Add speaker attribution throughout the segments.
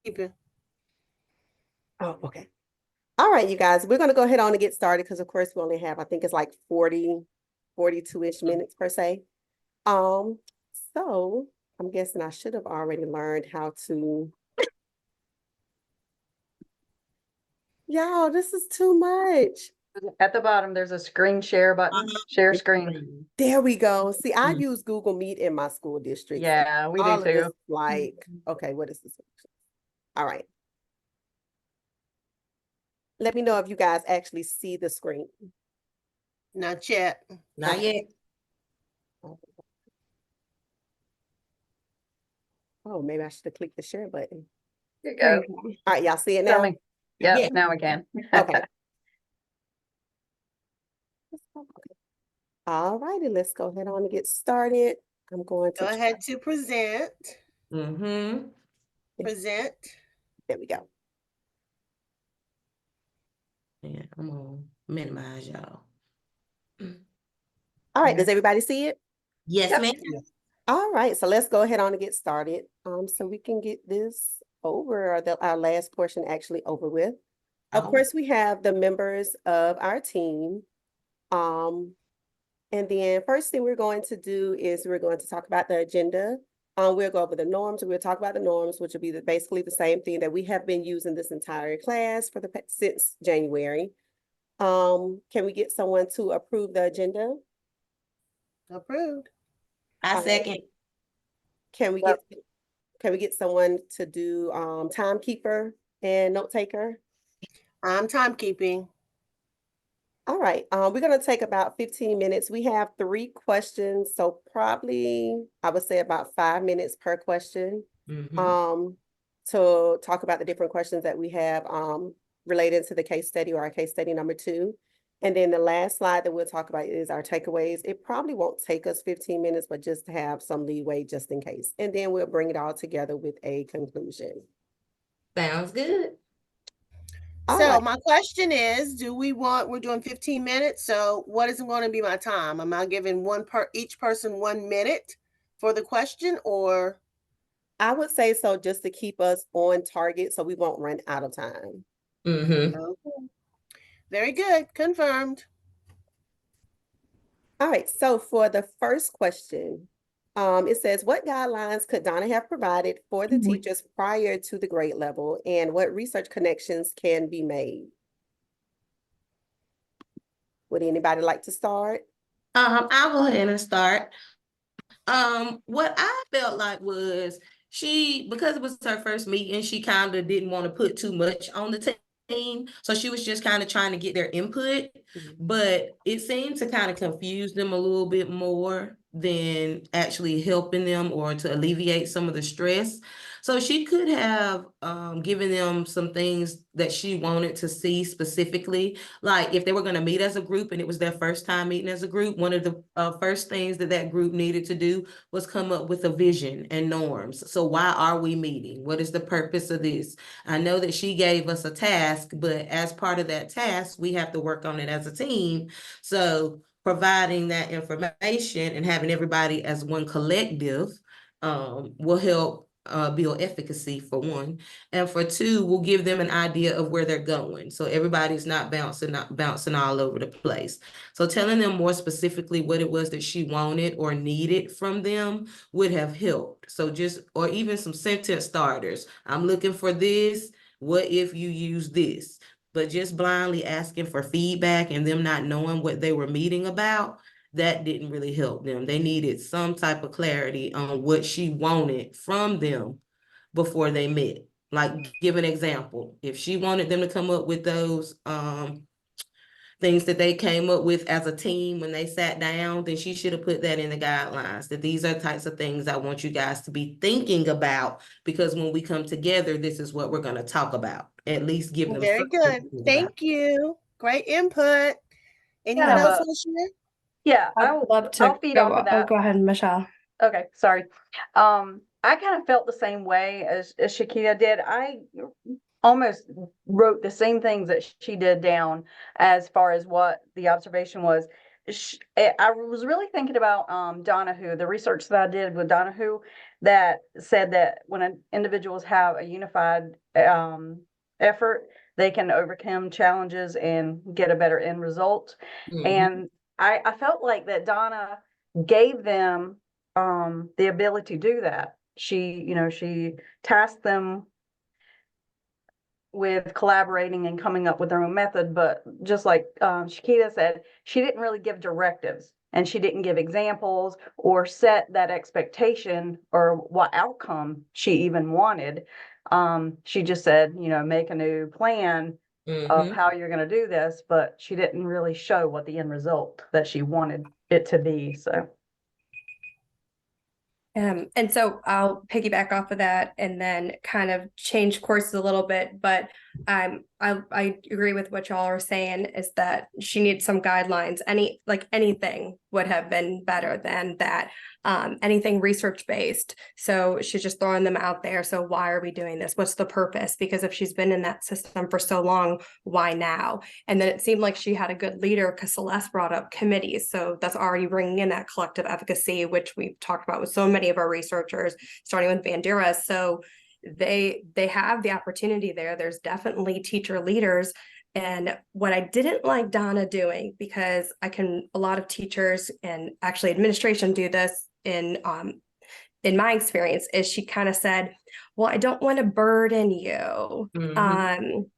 Speaker 1: keeping.
Speaker 2: Oh, okay. All right, you guys, we're gonna go ahead on and get started because of course we only have, I think it's like 40, 42-ish minutes per se. Um, so I'm guessing I should have already learned how to. Y'all, this is too much.
Speaker 3: At the bottom, there's a screen share button, share screen.
Speaker 2: There we go. See, I use Google Meet in my school district.
Speaker 3: Yeah, we do
Speaker 2: All of this,
Speaker 3: too.
Speaker 2: like, okay, what is this? All right. Let me know if you guys actually see the screen.
Speaker 1: Not yet.
Speaker 4: Not yet.
Speaker 2: Oh, maybe I should have clicked the share button.
Speaker 3: Here you go.
Speaker 2: All right, y'all see it
Speaker 3: Tell
Speaker 2: now?
Speaker 3: me. Yep,
Speaker 4: Yeah.
Speaker 3: now we can.
Speaker 2: Okay. All righty, let's go ahead on and get started. I'm going to
Speaker 1: Go ahead to present.
Speaker 4: Mm-hmm.
Speaker 1: Present.
Speaker 2: There we go.
Speaker 4: Yeah, I'm gonna minimize y'all.
Speaker 2: All right, does everybody see it?
Speaker 4: Yes,
Speaker 3: Yep.
Speaker 4: ma'am.
Speaker 2: All right, so let's go ahead on and get started. So we can get this over, or our last portion actually over with. Of
Speaker 4: Oh.
Speaker 2: course, we have the members of our team. And then first thing we're going to do is we're going to talk about the agenda. We'll go over the norms. We'll talk about the norms, which will be basically the same thing that we have been using this entire class for since January. Can we get someone to approve the agenda?
Speaker 1: Approved.
Speaker 4: I second.
Speaker 2: Can we get someone to do timekeeper and note taker?
Speaker 1: I'm timekeeping.
Speaker 2: All right, we're gonna take about 15 minutes. We have 3 questions, so probably I would say about 5 minutes per question.
Speaker 4: Mhm.
Speaker 2: To talk about the different questions that we have related to the case study or our case study number 2. And then the last slide that we'll talk about is our takeaways. It probably won't take us 15 minutes, but just to have some leeway just in case. And then we'll bring it all together with a conclusion.
Speaker 4: Sounds good.
Speaker 2: All
Speaker 1: So
Speaker 2: right.
Speaker 1: my question is, we're doing 15 minutes. So what is going to be my time? Am I giving each person 1 minute for the question, or?
Speaker 2: I would say so, just to keep us on target so we won't run out of time.
Speaker 4: Mm-hmm.
Speaker 1: Okay. Very good. Confirmed.
Speaker 2: All right, so for the first question, it says, what guidelines could Donna have provided for the teachers prior to the grade level, and what research connections can be made? Would anybody like to start?
Speaker 4: I'll go ahead and start. What I felt like was because it was her first meeting, she kind of didn't want to put too much on the team. So she was just kind of trying to get their input, but it seemed to kind of confuse them a little bit more than actually helping them or to alleviate some of the stress. So she could have given them some things that she wanted to see specifically. Like if they were going to meet as a group and it was their first time meeting as a group, one of the first things that group needed to do was come up with a vision and norms. So why are we meeting? What is the purpose of this? I know that she gave us a task, but as part of that task, we have to work on it as a team. So providing that information and having everybody as one collective will help build efficacy for one, and for two, will give them an idea of where they're going. So everybody's not bouncing all over the place. So telling them more specifically what it was that she wanted or needed from them would have helped. So or even some sentence starters. I'm looking for this. What if you use this? But just blindly asking for feedback and them not knowing what they were meeting about, that didn't really help them. They needed some type of clarity on what she wanted from them before they met. Like, give an example. If she wanted them to come up with those things that they came up with as a team when they sat down, then she should have put that in the guidelines, that these are types of things I want you guys to be thinking about, because when we come together, this is what we're going to talk about. At least give them
Speaker 1: Very good. Thank you. Great input. Anyone else want to share?
Speaker 3: Yeah,
Speaker 5: I'd love to
Speaker 3: I'll feed off of that.
Speaker 5: go ahead, Michelle.
Speaker 3: Okay, sorry. I kind of felt the same way as Shakita did. I almost wrote the same things that she did down as far as what the observation was. I was really thinking about Donahue, the research that I did with Donahue that said that when individuals have a unified effort, they can overcome challenges and get a better end result.
Speaker 4: Mhm.
Speaker 3: And I felt like that Donna gave them the ability to do that. She tasked them with collaborating and coming up with their own method, but just like Shakita said, she didn't really give directives and she didn't give examples or set that expectation or what outcome she even wanted. She just said, make a new plan of
Speaker 4: Mhm.
Speaker 3: how you're going to do this, but she didn't really show what the end result that she wanted it to be. So
Speaker 5: And so I'll piggyback off of that and then kind of change courses a little bit. But I agree with what y'all are saying is that she needs some guidelines. Anything would have been better than that. Anything research based. So she's just throwing them out there. So why are we doing this? What's the purpose? Because if she's been in that system for so long, why now? And then it seemed like she had a good leader because Celeste brought up committees. So that's already bringing in that collective efficacy, which we've talked about with so many of our researchers, starting with Bandera. So they have the opportunity there. There's definitely teacher leaders. And what I didn't like Donna doing, because a lot of teachers and actually administration do this in my experience, is she kind of said, well, I don't want to burden you.
Speaker 4: Mhm.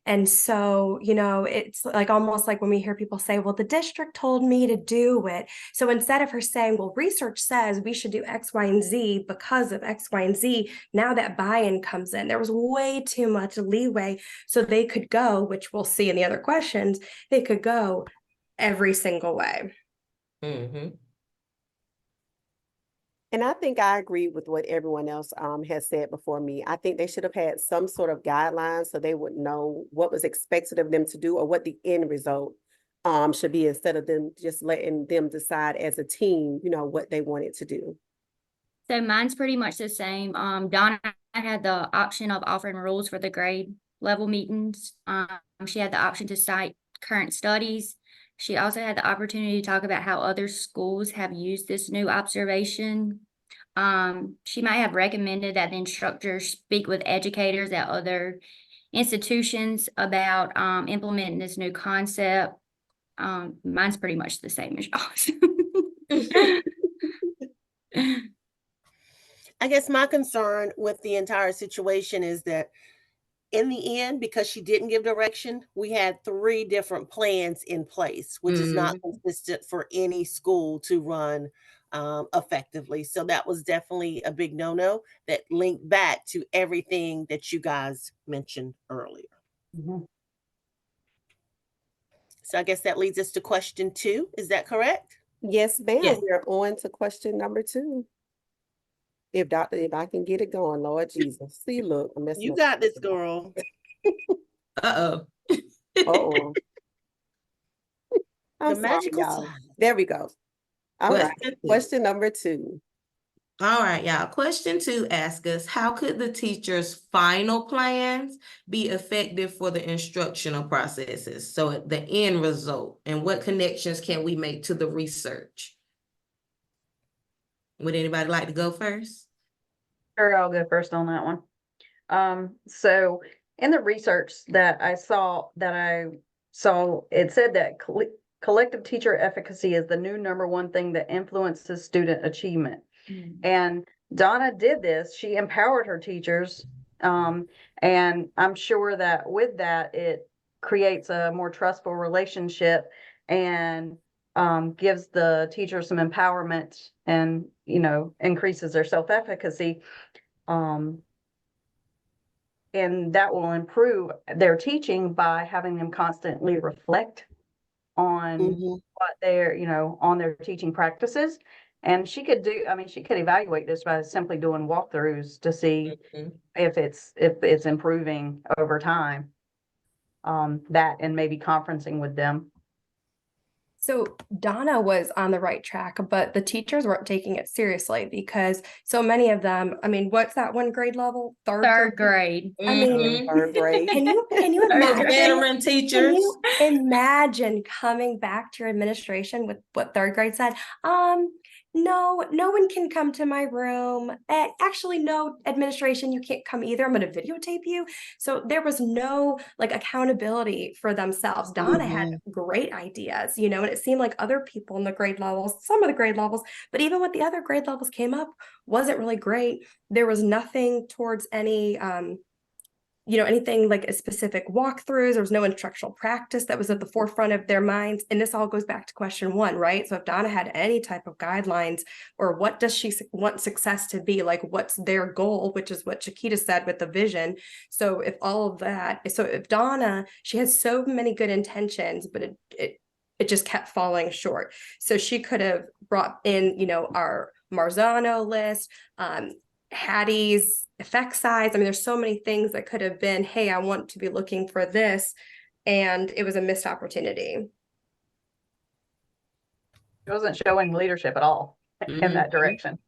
Speaker 5: And so, it's like almost like when we hear people say, well, the district told me to do it. So instead of her saying, well, research says we should do X, Y, and Z because of X, Y, and Z, now that buy-in comes in. There was way too much leeway. So they could go, which we'll see in the other questions, they could go every single way.
Speaker 4: Mhm.
Speaker 2: And I think I agree with what everyone else has said before me. I think they should have had some sort of guidelines so they would know what was expected of them to do or what the end result should be, instead of them just letting them decide as a team, what they wanted to do.
Speaker 6: So mine's pretty much the same. Donna had the option of offering rules for the grade level meetings. She had the option to cite current studies. She also had the opportunity to talk about how other schools have used this new observation. She might have recommended that the instructors speak with educators at other institutions about implementing this new concept. Mine's pretty much the same as y'all's.
Speaker 1: I guess my concern with the entire situation is that in the end, because she didn't give direction, we had 3 different plans in place, which is not consistent for any school to run effectively. So that was definitely a big no-no that linked back to everything that you guys mentioned earlier. So I guess that leads us to question 2. Is that correct?
Speaker 2: Yes, ma'am.
Speaker 4: Yes.
Speaker 2: We're on to question number 2. If I can get it going, Lord Jesus. See, look, I'm messing
Speaker 1: You
Speaker 2: up.
Speaker 1: got this, girl.
Speaker 4: Uh-oh.
Speaker 2: Uh-oh. I'm
Speaker 1: The
Speaker 2: sorry,
Speaker 1: magical
Speaker 2: y'all.
Speaker 1: silence.
Speaker 2: There we go. All right.
Speaker 4: Question two.
Speaker 2: Question number 2.
Speaker 4: All right, y'all. Question 2 asks us, how could the teacher's final plans be effective for the instructional processes? So the end result, and what connections can we make to the research? Would anybody like to go first?
Speaker 3: Sure, I'll go first on that one. So in the research that I saw, it said that collective teacher efficacy is the new #1 thing that influences student achievement. And Donna did this. She empowered her teachers. And I'm sure that with that, it creates a more trustful relationship and gives the teacher some empowerment and, increases their self-efficacy. And that will improve their teaching by having them constantly reflect on what they're, on their teaching practices. And she could evaluate this by simply doing walkthroughs to see if it's improving over time. That and maybe conferencing with them.
Speaker 5: So Donna was on the right track, but the teachers weren't taking it seriously because so many of them, I mean, what's that one grade level?
Speaker 6: Third grade.
Speaker 5: I mean,
Speaker 4: Mhm.
Speaker 2: Third grade.
Speaker 5: can you
Speaker 4: Those
Speaker 5: imagine?
Speaker 4: veteran
Speaker 5: Can
Speaker 4: teachers.
Speaker 5: you imagine coming back to your administration with what third grade said? No, no one can come to my room. Actually, no, administration, you can't come either. I'm going to videotape you. So there was no like accountability for themselves. Donna had great ideas, you know, and it seemed like other people in the grade levels, some of the grade levels, but even what the other grade levels came up wasn't really great. There was nothing towards any you know, anything like a specific walkthroughs. There was no instructional practice that was at the forefront of their minds. And this all goes back to question one, right? So if Donna had any type of guidelines, or what does she want success to be? Like, what's their goal, which is what Chiquita said with the vision. So if all of that, so if Donna, she has so many good intentions, but it just kept falling short. So she could have brought in, you know, our Marzano list, Hattie's effect size. I mean, there's so many things that could have been, hey, I want to be looking for this. And it was a missed opportunity.
Speaker 3: It wasn't showing leadership at all in that direction.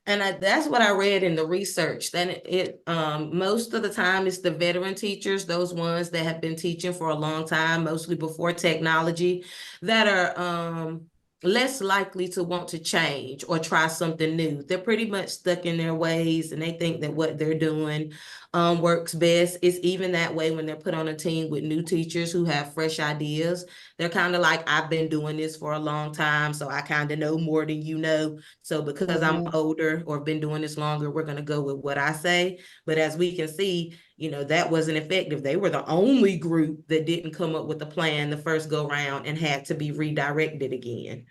Speaker 4: And that's what I read in the research. Then it most of the time it's the veteran teachers, those ones that have been teaching for a long time, mostly before technology, that are less likely to want to change or try something new. They're pretty much stuck in their ways, and they think that what they're doing works best. It's even that way when they're put on a team with new teachers who have fresh ideas. They're kind of like, I've been doing this for a long time, so I kind of know more than you know. So because I'm older or been doing this longer, we're going to go with what I say. But as we can see, you know, that wasn't effective. They were the only group that didn't come up with a plan the first go round and had to be redirected again.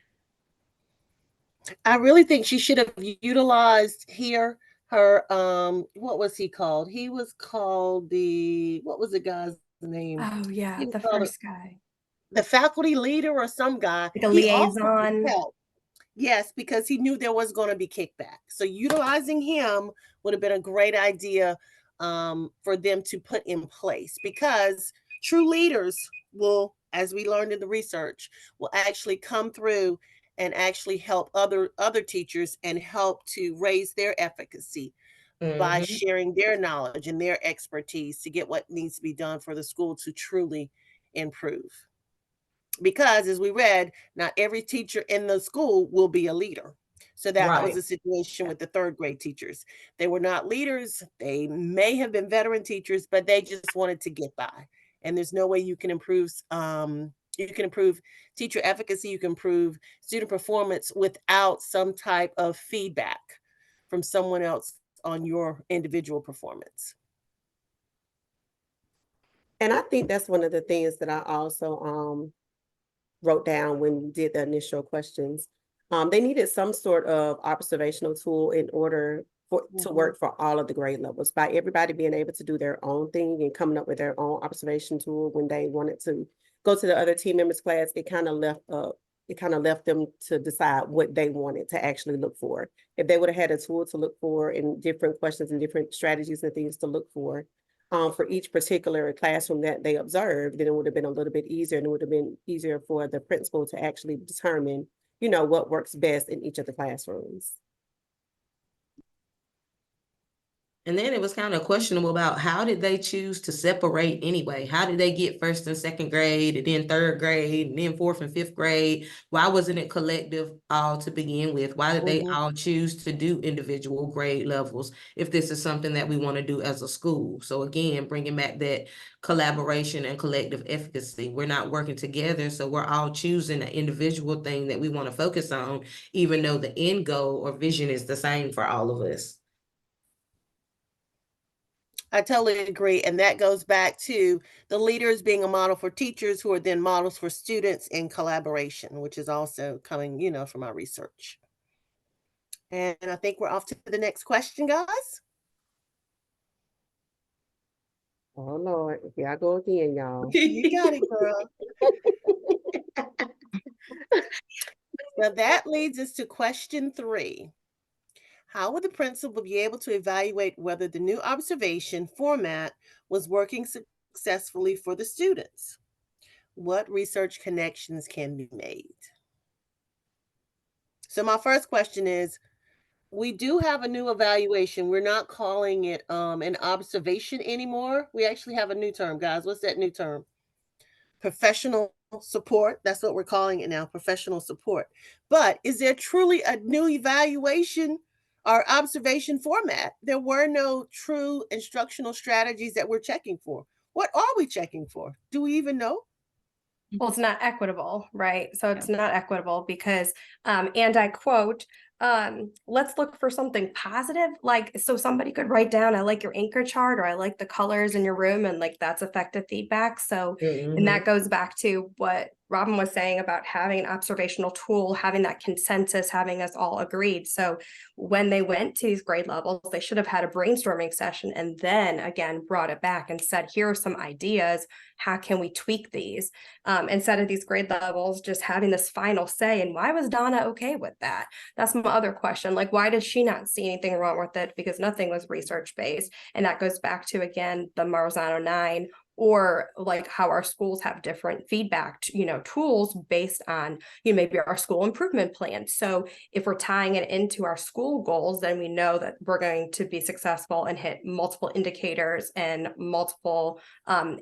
Speaker 1: I really think she should have utilized here her what was he called? He was called what was the guy's name?
Speaker 5: Oh yeah,
Speaker 1: He was
Speaker 5: the
Speaker 1: called
Speaker 5: first guy.
Speaker 1: the faculty leader or some guy.
Speaker 5: Like a
Speaker 1: He offered to
Speaker 5: liaison.
Speaker 1: help. Yes, because he knew there was going to be kickback. So utilizing him would have been a great idea for them to put in place, because true leaders will, as we learned in the research, will actually come through and actually help other teachers and help to raise their efficacy by sharing their knowledge and their expertise to get what needs to be done for the school to truly improve. Because as we read, not every teacher in the school will be a leader. So that was
Speaker 4: Right.
Speaker 1: the situation with the third grade teachers. They were not leaders. They may have been veteran teachers, but they just wanted to get by. And there's no way you can improve teacher efficacy, you can improve student performance without some type of feedback from someone else on your individual performance.
Speaker 2: And I think that's one of the things that I also wrote down when we did the initial questions. They needed some sort of observational tool in order to work for all of the grade levels, by everybody being able to do their own thing and coming up with their own observation tool. When they wanted to go to the other team members' class, it kind of left them to decide what they wanted to actually look for. If they would have had a tool to look for and different questions and different strategies and things to look for each particular classroom that they observed, then it would have been a little bit easier, and it would have been easier for the principal to actually determine, you know, what works best in each of the classrooms.
Speaker 4: And then it was kind of questionable about how did they choose to separate anyway? How did they get first and second grade, and then third grade, and then fourth and fifth grade? Why wasn't it collective all to begin with? Why did they all choose to do individual grade levels if this is something that we want to do as a school? So again, bringing back that collaboration and collective efficacy. We're not working together, so we're all choosing an individual thing that we want to focus on, even though the end goal or vision is the same for all of us.
Speaker 1: I totally agree. And that goes back to the leaders being a model for teachers, who are then models for students in collaboration, which is also coming, you know, from our research. And I think we're off to the next question, guys.
Speaker 2: Oh Lord, here I go again, y'all.
Speaker 1: You got it, girl. Now that leads us to question 3. How would the principal be able to evaluate whether the new observation format was working successfully for the students? What research connections can be made? So my first question is, we do have a new evaluation. We're not calling it an observation anymore. We actually have a new term, guys. What's that new term? Professional support. That's what we're calling it now, professional support. But is there truly a new evaluation or observation format? There were no true instructional strategies that we're checking for. What are we checking for? Do we even know?
Speaker 5: Well, it's not equitable, right? So it's not equitable because, and I quote, let's look for something positive. Like, so somebody could write down, I like your anchor chart, or I like the colors in your room, and like that's effective feedback. So, and that goes back to what Robin was saying about having an observational tool, having that consensus, having us all agreed. So when they went to these grade levels, they should have had a brainstorming session and then again brought it back and said, here are some ideas. How can we tweak these? Instead of these grade levels just having this final say. And why was Donna okay with that? That's my other question. Like, why did she not see anything wrong with it? Because nothing was research based. And that goes back to, again, the Marzano 9, or like how our schools have different feedback, tools based on, maybe our school improvement plan. So if we're tying it into our school goals, then we know that we're going to be successful and hit multiple indicators and multiple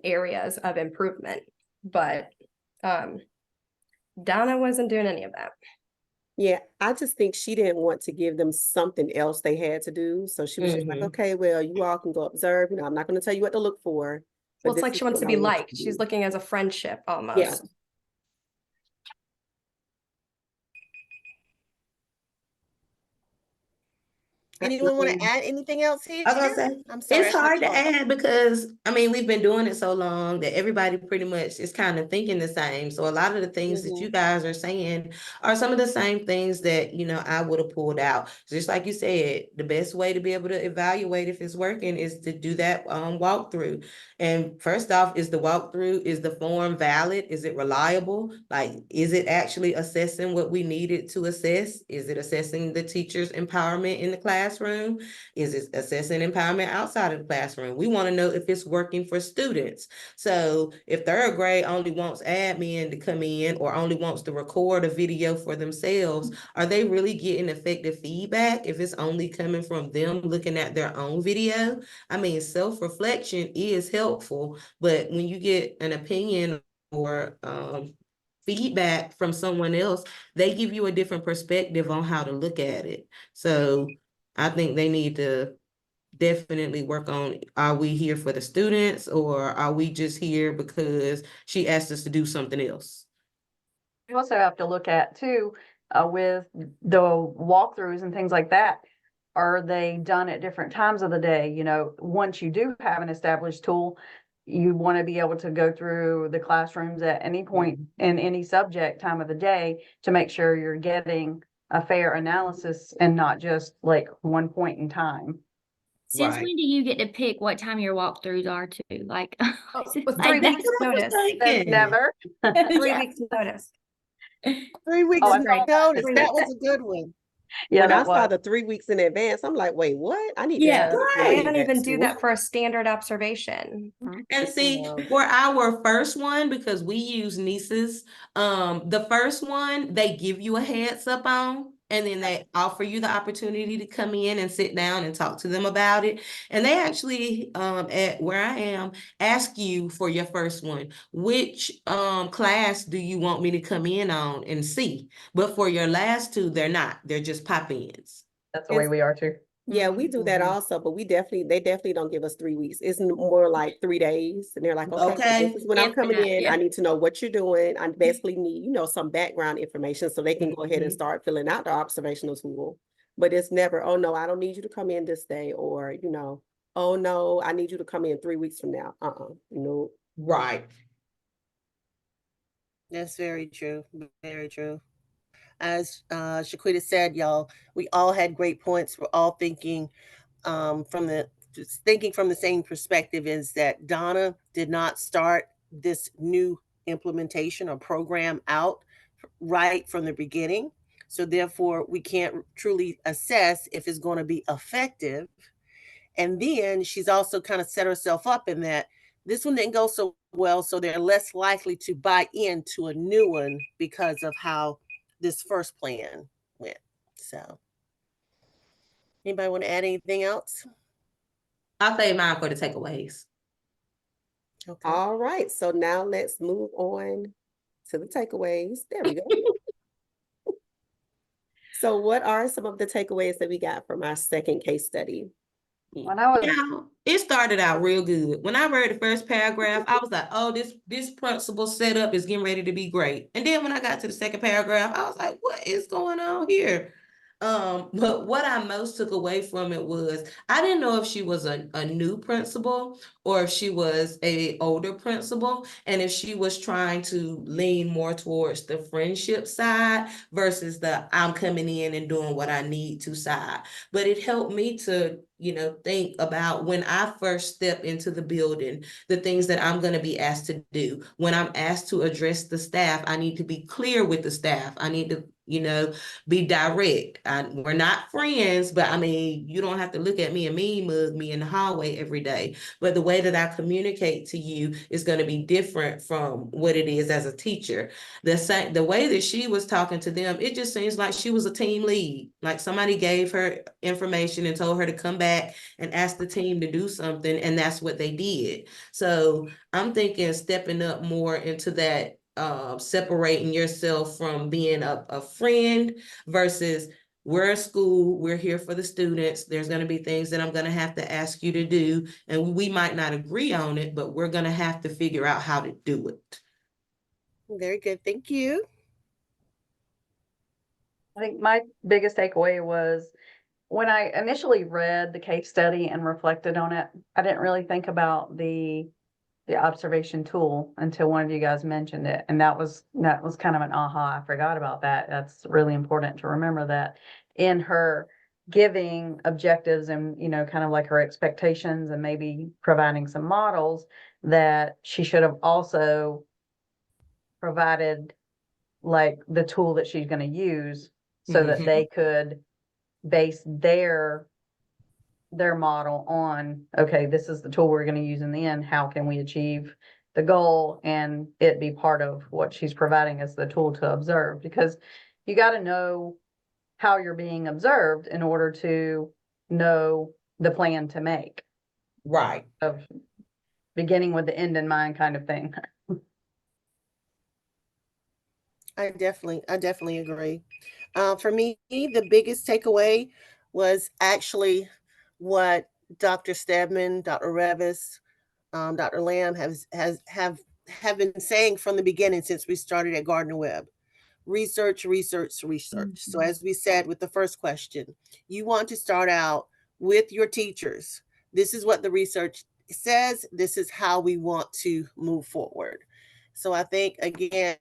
Speaker 5: areas of improvement. But Donna wasn't doing any of that.
Speaker 2: Yeah, I just think she didn't want to give them something else they had to do. So she was just like, okay, well, you all can go observe. I'm not going to tell you what to look for.
Speaker 5: Well, it's like she wants to be liked. She's looking as a friendship almost.
Speaker 2: Yeah.
Speaker 1: Anyone want to add anything else here?
Speaker 4: I was gonna say,
Speaker 1: I'm sorry,
Speaker 4: it's hard to add because we've been doing it so long that everybody pretty much is kind of thinking the same. So a lot of the things that you guys are saying are some of the same things that, I would have pulled out. Just like you said, the best way to be able to evaluate if it's working is to do that walkthrough. And first off, is the walkthrough, is the form valid? Is it reliable? Like, is it actually assessing what we needed to assess? Is it assessing the teacher's empowerment in the classroom? Is it assessing empowerment outside of the classroom? We want to know if it's working for students. So if third grade only wants admin to come in or only wants to record a video for themselves, are they really getting effective feedback if it's only coming from them looking at their own video? Self-reflection is helpful, but when you get an opinion or feedback from someone else, they give you a different perspective on how to look at it. So I think they need to definitely work on, are we here for the students or are we just here because she asked us to do something else?
Speaker 3: We also have to look at too, with the walkthroughs and things like that. Are they done at different times of the day? Once you do have an established tool, you want to be able to go through the classrooms at any point in any subject time of the day to make sure you're getting a fair analysis and not just like one point in time.
Speaker 6: Since
Speaker 4: Right.
Speaker 6: when do you get to pick what time your walkthroughs are too? Like,
Speaker 5: With
Speaker 6: like
Speaker 5: 3 weeks notice.
Speaker 3: Never.
Speaker 5: 3 weeks notice.
Speaker 1: 3 weeks
Speaker 3: Oh,
Speaker 1: notice.
Speaker 5: Three
Speaker 1: That
Speaker 5: weeks.
Speaker 1: was a good one.
Speaker 3: Yeah,
Speaker 2: When I
Speaker 3: that
Speaker 2: saw
Speaker 3: was.
Speaker 2: the 3 weeks in advance, I'm like, wait, what? I need
Speaker 6: Yeah.
Speaker 2: to
Speaker 5: They don't
Speaker 2: that
Speaker 5: even do
Speaker 2: tool.
Speaker 5: that for a standard observation.
Speaker 4: And see,
Speaker 1: No.
Speaker 4: for our first one, because we use nieces, the first one, they give you a heads up on, and then they offer you the opportunity to come in and sit down and talk to them about it. And they actually, at where I am, ask you for your first one, which class do you want me to come in on and see? But for your last two, they're not. They're just pop-ins.
Speaker 3: That's the way we are too.
Speaker 2: Yeah, we do that also, but they definitely don't give us 3 weeks. It's more like 3 days. And they're like, okay, this is when I'm coming in.
Speaker 4: Yeah.
Speaker 2: I need to know what you're doing. I basically need, some background information so they can go ahead and start filling out the observational tool. But it's never, oh no, I don't need you to come in this day, or, oh no, I need you to come in 3 weeks from now. No.
Speaker 4: Right.
Speaker 1: That's very true. Very true. As Shaquita said, y'all, we all had great points. We're all thinking from the same perspective, is that Donna did not start this new implementation or program out right from the beginning. So therefore, we can't truly assess if it's going to be effective. And then she's also kind of set herself up in that this one didn't go so well, so they're less likely to buy into a new one because of how this first plan went. So, anybody want to add anything else?
Speaker 4: I'll save mine for the takeaways.
Speaker 1: Okay.
Speaker 2: All right, so now let's move on to the takeaways. There we go. So what are some of the takeaways that we got from our second case study?
Speaker 3: When I was
Speaker 4: Now, it started out real good. When I read the first paragraph, I was like, oh, this principal setup is getting ready to be great. And then when I got to the second paragraph, I was like, what is going on here? But what I most took away from it was I didn't know if she was a new principal or if she was a older principal, and if she was trying to lean more towards the friendship side versus the I'm coming in and doing what I need to side. But it helped me to, think about when I first step into the building, the things that I'm going to be asked to do. When I'm asked to address the staff, I need to be clear with the staff. I need to, be direct. We're not friends, but I mean, you don't have to look at me and mean mug me in the hallway every day. But the way that I communicate to you is going to be different from what it is as a teacher. The way that she was talking to them, it just seems like she was a team lead. Like somebody gave her information and told her to come back and ask the team to do something, and that's what they did. So I'm thinking stepping up more into that, separating yourself from being a friend versus we're a school, we're here for the students. There's going to be things that I'm going to have to ask you to do, and we might not agree on it, but we're going to have to figure out how to do it.
Speaker 1: Very good. Thank you.
Speaker 3: I think my biggest takeaway was when I initially read the case study and reflected on it, I didn't really think about the observation tool until one of you guys mentioned it. And that was kind of an aha. I forgot about that. That's really important to remember that in her giving objectives and, kind of like her expectations and maybe providing some models, that she should have also provided like the tool that she's going to use so that they could base their model on, okay, this is the tool we're going to use in the end. How can we achieve the goal and it be part of what she's providing as the tool to observe? Because you got to know how you're being observed in order to know the plan to make,
Speaker 4: Right.
Speaker 3: of beginning with the end in mind kind of thing.
Speaker 1: I definitely agree. For me, the biggest takeaway was actually what Dr. Stedman, Dr. Revis, Dr. Lamb have been saying from the beginning since we started at Gardner Webb. Research, research, research. So as we said with the first question, you want to start out with your teachers. This is what the research says. This is how we want to move forward. So I think, again,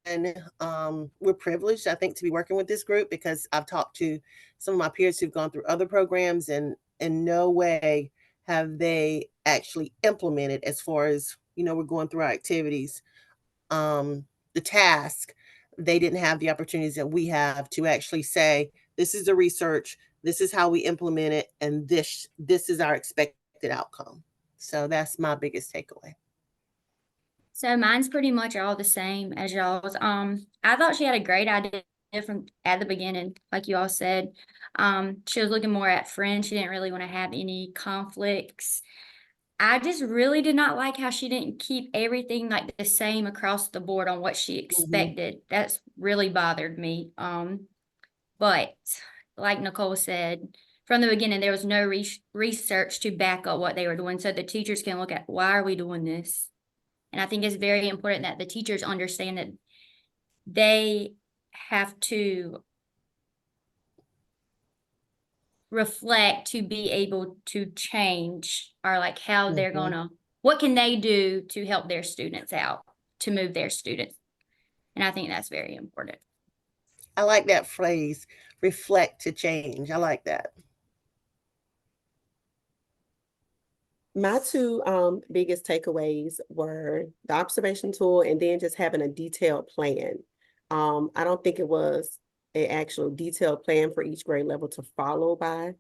Speaker 1: we're privileged, I think, to be working with this group because I've talked to some of my peers who've gone through other programs, and in no way have they actually implemented as far as, we're going through our activities, the task. They didn't have the opportunities that we have to actually say, this is the research, this is how we implement it, and this is our expected outcome. So that's my biggest takeaway.
Speaker 6: So mine's pretty much all the same as y'all's. I thought she had a great idea from at the beginning, like you all said. She was looking more at friends. She didn't really want to have any conflicts. I just really did not like how she didn't keep everything like the same across the board on what she expected. That's really bothered me. But like Nicole said, from the beginning, there was no research to back up what they were doing, so the teachers can look at, why are we doing this? And I think it's very important that the teachers understand that they have to reflect to be able to change, or like how they're gonna, what can they do to help their students out, to move their students. And I think that's very important.
Speaker 1: I like that phrase, reflect to change. I like that.
Speaker 2: My two biggest takeaways were the observation tool and then just having a detailed plan. I don't think it was an actual detailed plan for each grade level to follow by.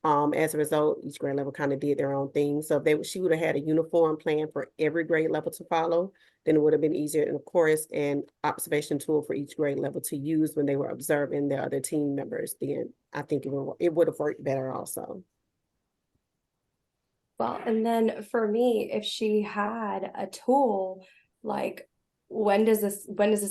Speaker 2: As a result, each grade level kind of did their own thing. So if she would have had a uniform plan for every grade level to follow, then it would have been easier. And of course, an observation tool for each grade level to use when they were observing their other team members. Then I think it would have worked better also.
Speaker 5: Well, and then for me, if she had a tool, like when does this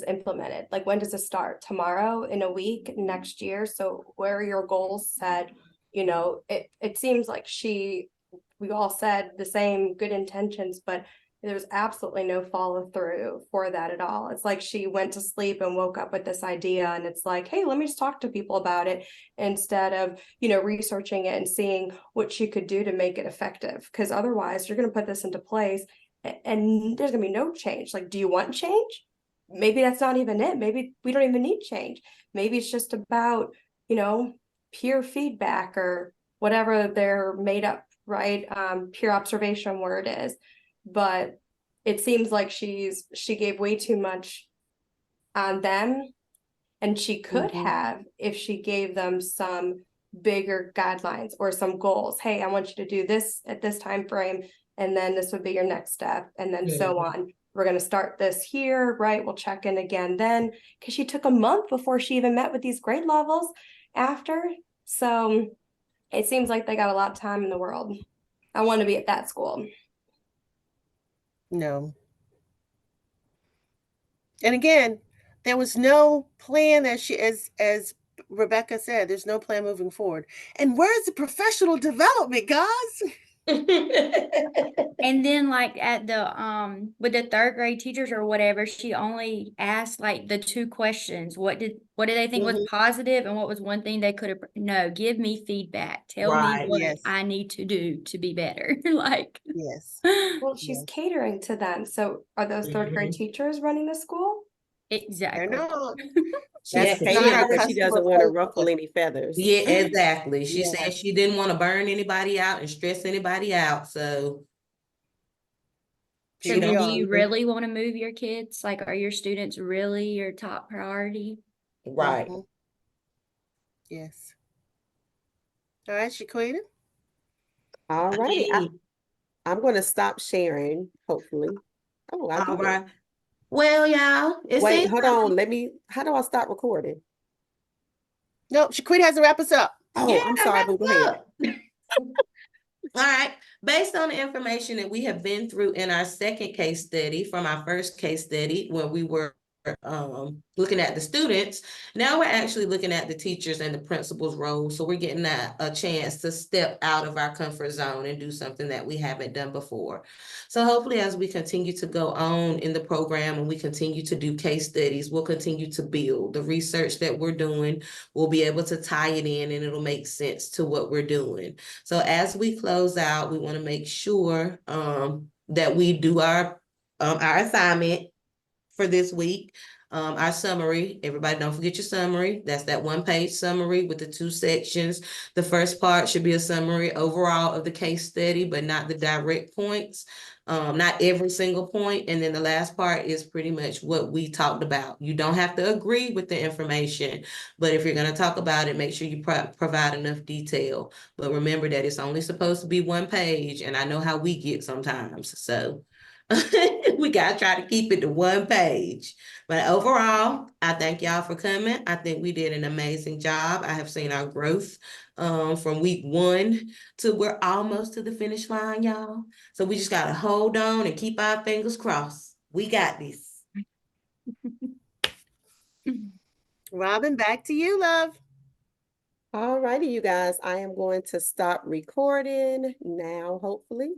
Speaker 5: implemented? Like when does it start? Tomorrow, in a week, next year? So where are your goals set? You know, it seems like we all said the same good intentions, but there's absolutely no follow through for that at all. It's like she went to sleep and woke up with this idea, and it's like, hey, let me just talk to people about it instead of, you know, researching it and seeing what she could do to make it effective. Because otherwise, you're going to put this into place and there's going to be no change. Like, do you want change? Maybe that's not even it. Maybe we don't even need change. Maybe it's just about, you know, peer feedback or whatever their made up, right? Peer observation word is. But it seems like she gave way too much on them, and she could have if she gave them some bigger guidelines or some goals. Hey, I want you to do this at this time frame, and then this would be your next step, and then so on. We're going to start this here, right? We'll check in again then, because she took a month before she even met with these grade levels after. So it seems like they got a lot of time in the world. I want to be at that school.
Speaker 1: No. And again, there was no plan as Rebecca said, there's no plan moving forward. And where's the professional development, guys?
Speaker 6: And then like at the with the third grade teachers or whatever, she only asked like the 2 questions. What did they think was positive, and what was one thing they could have? No, give me feedback. Tell me what
Speaker 1: Yes.
Speaker 6: I need to do to be better. Like,
Speaker 1: Yes.
Speaker 5: Well, she's
Speaker 1: Yes.
Speaker 5: catering to them. So are those third grade teachers running the school?
Speaker 1: They're
Speaker 6: exactly.
Speaker 1: not.
Speaker 7: Yeah,
Speaker 1: That's not our
Speaker 2: Because she doesn't
Speaker 1: customer
Speaker 2: want to
Speaker 1: profile.
Speaker 2: ruffle any feathers.
Speaker 7: yeah, exactly. She
Speaker 1: Yeah.
Speaker 7: said she didn't want to burn anybody out and stress anybody out. So
Speaker 6: So
Speaker 1: Here we
Speaker 6: then do
Speaker 1: are.
Speaker 6: you really want to move your kids? Like, are your students really your top priority?
Speaker 7: right.
Speaker 1: Mhm. Yes. All right, Shaquita.
Speaker 2: All righty.
Speaker 7: Okay.
Speaker 2: I'm going to stop sharing, hopefully. Oh, I
Speaker 7: All
Speaker 2: did.
Speaker 7: right. Well, y'all, it
Speaker 2: Wait,
Speaker 7: seems
Speaker 2: hold on. How do I stop recording?
Speaker 1: No, Shaquita has to wrap us up.
Speaker 2: Oh,
Speaker 7: yeah,
Speaker 2: I'm sorry, boo. Go ahead.
Speaker 7: wrap up. All right. Based on the information that we have been through in our second case study from our first case study, when we were looking at the students, now we're actually looking at the teachers and the principal's role. So we're getting a chance to step out of our comfort zone and do something that we haven't done before. So hopefully, as we continue to go on in the program and we continue to do case studies, we'll continue to build the research that we're doing. We'll be able to tie it in, and it'll make sense to what we're doing. So as we close out, we want to make sure that we do our assignment for this week. Our summary, everybody don't forget your summary. That's that 1-page summary with the 2 sections. The first part should be a summary overall of the case study, but not the direct points. Not every single point. And then the last part is pretty much what we talked about. You don't have to agree with the information, but if you're going to talk about it, make sure you provide enough detail. But remember that it's only supposed to be 1 page, and I know how we get sometimes. So we gotta try to keep it to 1 page. But overall, I thank y'all for coming. I think we did an amazing job. I have seen our growth from week 1 to we're almost to the finish line, y'all. So we just gotta hold on and keep our fingers crossed. We got this.
Speaker 1: Robin, back to you, love.
Speaker 2: All righty, you guys. I am going to stop recording now, hopefully.